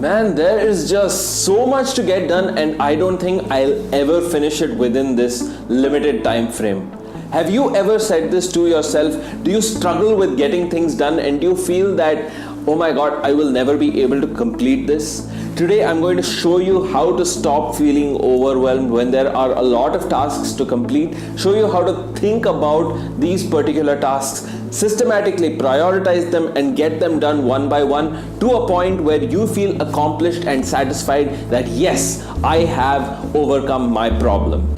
Man, there is just so much to get done, and I don't think I'll ever finish it within this limited time frame. Have you ever said this to yourself? Do you struggle with getting things done, and do you feel that, oh my god, I will never be able to complete this? Today I'm going to show you how to stop feeling overwhelmed when there are a lot of tasks to complete, show you how to think about these particular tasks, systematically prioritize them and get them done one by one to a point where you feel accomplished and satisfied that yes, I have overcome my problem.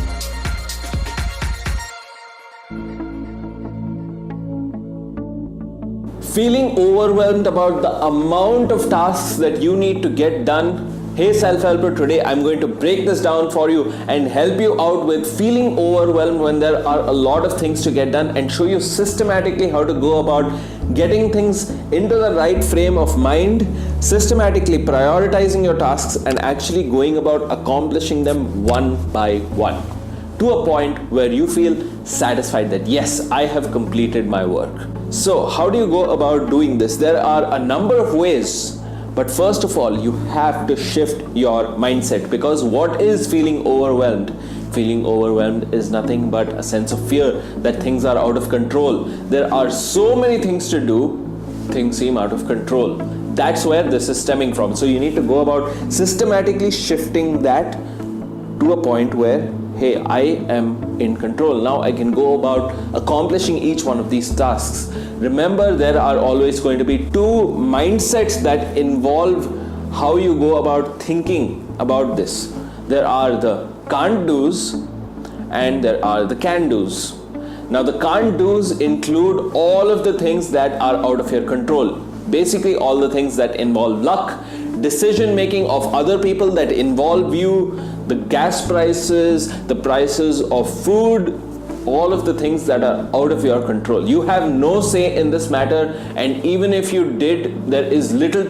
Feeling overwhelmed about the amount of tasks that you need to get done? Hey self-helper, today I'm going to break this down for you and help you out with feeling overwhelmed when there are a lot of things to get done, and show you systematically how to go about getting things into the right frame of mind, systematically prioritizing your tasks and actually going about accomplishing them one by one to a point where you feel satisfied that yes, I have completed my work. So how do you go about doing this? There are a number of ways, but first of all, you have to shift your mindset, because what is feeling overwhelmed? Feeling overwhelmed is nothing but a sense of fear that things are out of control. There are so many things to do, things seem out of control. That's where this is stemming from. So you need to go about systematically shifting that to a point where, hey, I am in control. Now I can go about accomplishing each one of these tasks. Remember, there are always going to be two mindsets that involve how you go about thinking about this. There are the can't do's and there are the can do's. Now the can't do's include all of the things that are out of your control. Basically all the things that involve luck, decision making of other people that involve you, the gas prices, the prices of food, all of the things that are out of your control. You have no say in this matter, and even if you did, there is little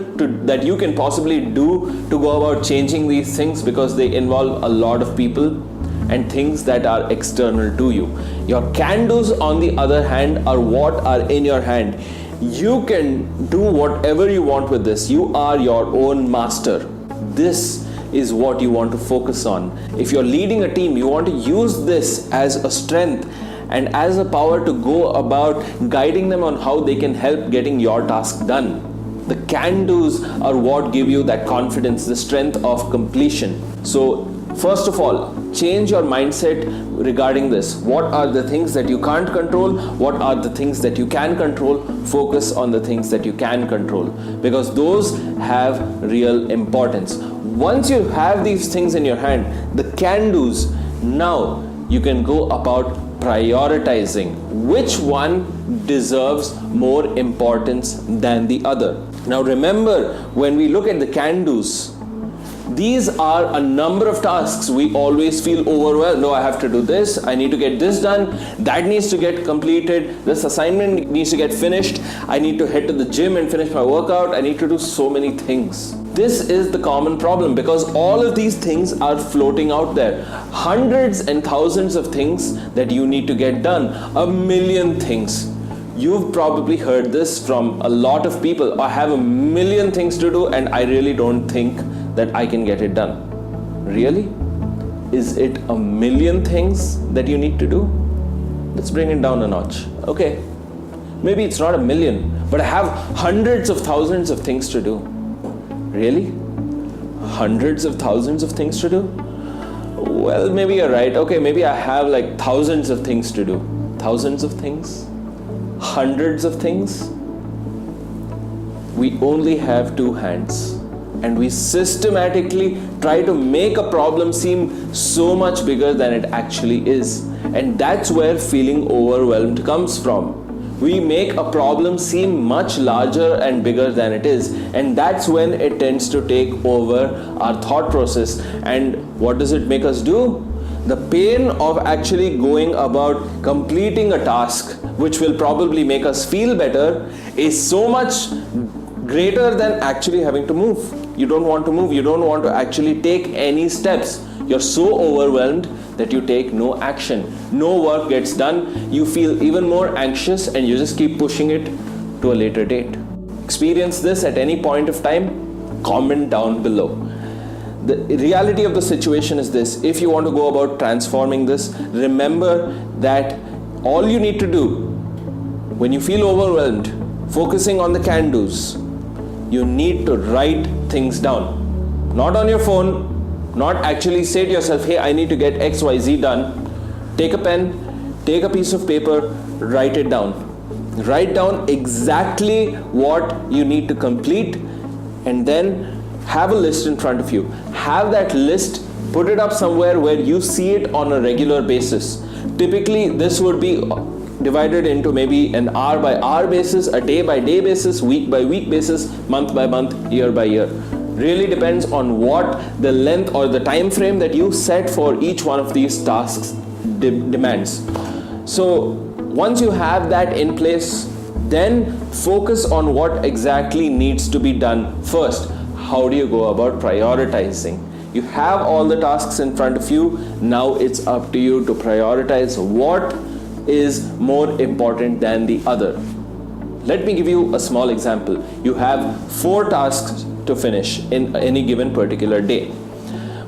that you can possibly do to go about changing these things, because they involve a lot of people and things that are external to you. Your can-dos, on the other hand, are what are in your hand. You can do whatever you want with this. You are your own master. This is what you want to focus on. If you're leading a team, you want to use this as a strength and as a power to go about guiding them on how they can help getting your task done. The can-dos are what give you that confidence, the strength of completion. So first of all, change your mindset regarding this. What are the things that you can't control? What are the things that you can control? Focus on the things that you can control, because those have real importance. Once you have these things in your hand, the can-dos, now you can go about prioritizing which one deserves more importance than the other. Now remember, when we look at the can-dos, these are a number of tasks. We always feel overwhelmed. No, I have to do this. I need to get this done. That needs to get completed. This assignment needs to get finished. I need to head to the gym and finish my workout. I need to do so many things. This is the common problem, because all of these things are floating out there. Hundreds and thousands of things that you need to get done. A million things. You've probably heard this from a lot of people. I have a million things to do and I really don't think that I can get it done. Really? Is it a million things that you need to do? Let's bring it down a notch. Okay, maybe it's not a million, but I have hundreds of thousands of things to do. Really? Hundreds of thousands of things to do? Well, maybe you're right. Okay, maybe I have like thousands of things to do. Thousands of things? Hundreds of things? We only have two hands, and we systematically try to make a problem seem so much bigger than it actually is. And that's where feeling overwhelmed comes from. We make a problem seem much larger and bigger than it is, and that's when it tends to take over our thought process. And what does it make us do? The pain of actually going about completing a task, which will probably make us feel better, is so much greater than actually having to move. You don't want to move. You don't want to actually take any steps. You're so overwhelmed that you take no action. No work gets done. You feel even more anxious and you just keep pushing it to a later date. Experience this at any point of time? comment down below. The reality of the situation is this: if you want to go about transforming this, remember that all you need to do when you feel overwhelmed, focusing on the can-dos, you need to write things down. Not on your phone, not actually say to yourself, hey, I need to get XYZ done. Take a pen, take a piece of paper, write it down. Write down exactly what you need to complete, and then have a list in front of you. Have that list, put it up somewhere where you see it on a regular basis. Typically, this would be divided into maybe an hour by hour basis, a day by day basis, week by week basis, month by month, year by year. Really depends on what the length or the time frame that you set for each one of these tasks demands. So once you have that in place, then focus on what exactly needs to be done first. How do you go about prioritizing? You have all the tasks in front of you. Now it's up to you to prioritize what is more important than the other. Let me give you a small example. You have 4 tasks to finish in any given particular day.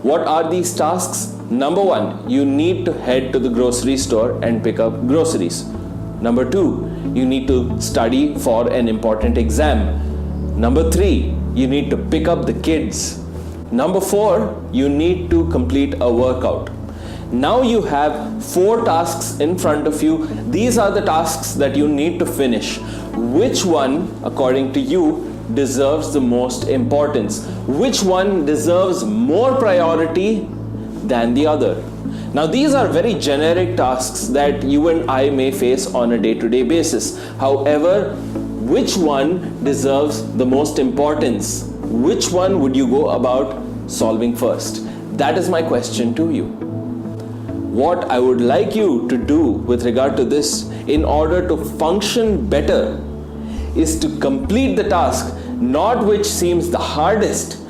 What are these tasks? Number 1, you need to head to the grocery store and pick up groceries. Number 2, you need to study for an important exam. Number 3, you need to pick up the kids. Number 4, you need to complete a workout. Now you have 4 tasks in front of you. These are the tasks that you need to finish. Which one, according to you, deserves the most importance? Which one deserves more priority than the other? Now these are very generic tasks that you and I may face on a day-to-day basis. However, which one deserves the most importance? Which one would you go about solving first? That is my question to you. What I would like you to do with regard to this, in order to function better, is to complete the task, not which seems the hardest,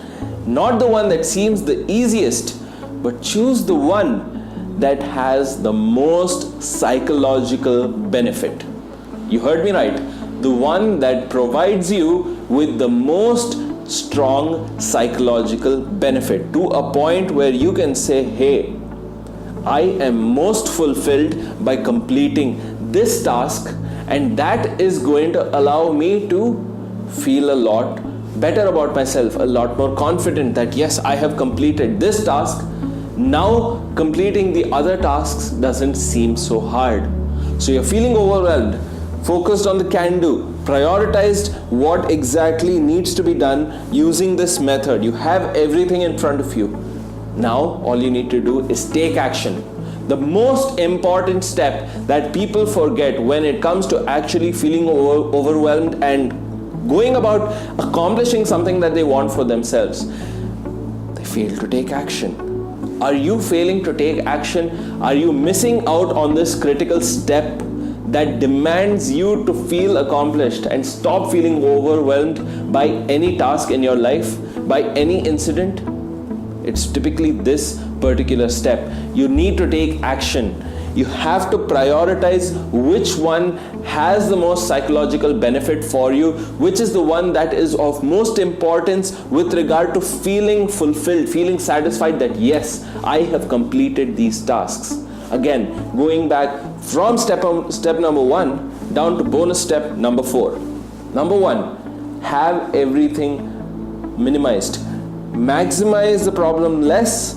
not the one that seems the easiest, but choose the one that has the most psychological benefit. You heard me right. The one that provides you with the most strong psychological benefit, to a point where you can say, hey, I am most fulfilled by completing this task, and that is going to allow me to feel a lot better about myself, a lot more confident that yes, I have completed this task. Now completing the other tasks doesn't seem so hard. So you're feeling overwhelmed, focused on the can-do, prioritized what exactly needs to be done using this method. You have everything in front of you. Now all you need to do is take action. The most important step that people forget when it comes to actually feeling overwhelmed and going about accomplishing something that they want for themselves, they fail to take action. Are you failing to take action? Are you missing out on this critical step that demands you to feel accomplished and stop feeling overwhelmed by any task in your life, by any incident? It's typically this particular step. You need to take action. You have to prioritize which one has the most psychological benefit for you, which is the one that is of most importance with regard to feeling fulfilled, feeling satisfied that yes, I have completed these tasks. Again, going back from step number 1 down to bonus step number 4. Number 1, have everything minimized. Maximize the problem less,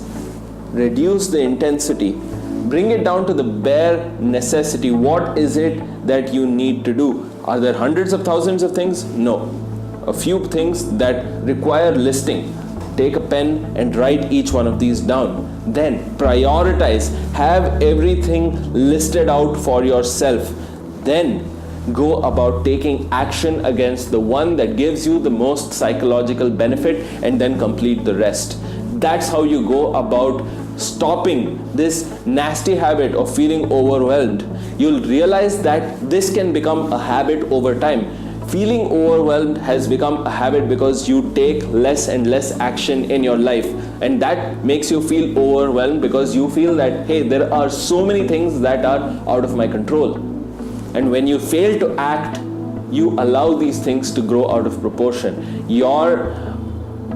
reduce the intensity, bring it down to the bare necessity. What is it that you need to do? Are there hundreds of thousands of things? No. A few things that require listing. Take a pen and write each one of these down. Then prioritize. Have everything listed out for yourself. Then go about taking action against the one that gives you the most psychological benefit, and then complete the rest. That's how you go about stopping this nasty habit of feeling overwhelmed. You'll realize that this can become a habit over time. Feeling overwhelmed has become a habit because you take less and less action in your life, and that makes you feel overwhelmed because you feel that, hey, there are so many things that are out of my control. And when you fail to act, you allow these things to grow out of proportion. Your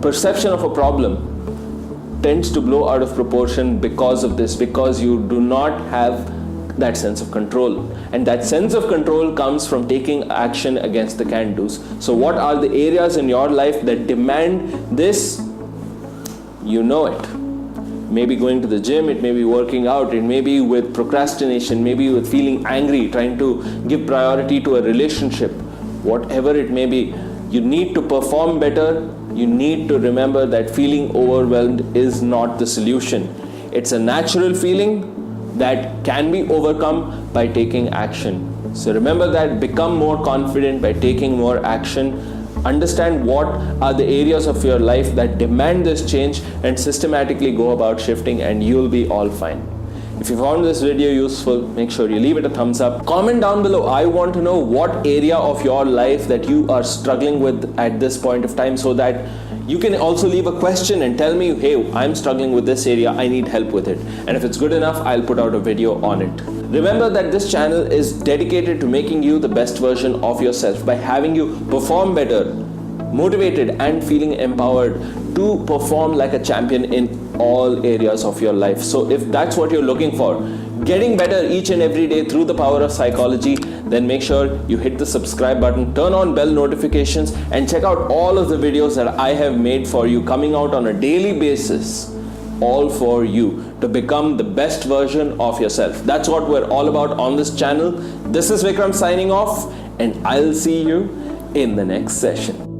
perception of a problem tends to blow out of proportion because of this, because you do not have that sense of control. And that sense of control comes from taking action against the can-dos. So what are the areas in your life that demand this? You know it. Maybe going to the gym, it may be working out, it may be with procrastination, maybe with feeling angry, trying to give priority to a relationship. Whatever it may be, you need to perform better. You need to remember that feeling overwhelmed is not the solution. It's a natural feeling that can be overcome by taking action. So remember that, become more confident by taking more action. Understand what are the areas of your life that demand this change and systematically go about shifting, and you'll be all fine. If you found this video useful, make sure you leave it a thumbs up. Comment down below. I want to know what area of your life that you are struggling with at this point of time, so that you can also leave a question and tell me, hey, I'm struggling with this area, I need help with it. And if it's good enough, I'll put out a video on it. Remember that this channel is dedicated to making you the best version of yourself by having you perform better, motivated and feeling empowered to perform like a champion in all areas of your life. So if that's what you're looking for, getting better each and every day through the power of psychology, then make sure you hit the subscribe button, turn on bell notifications, and check out all of the videos that I have made for you, coming out on a daily basis, all for you to become the best version of yourself. That's what we're all about on this channel. This is Vikram signing off, and I'll see you in the next session.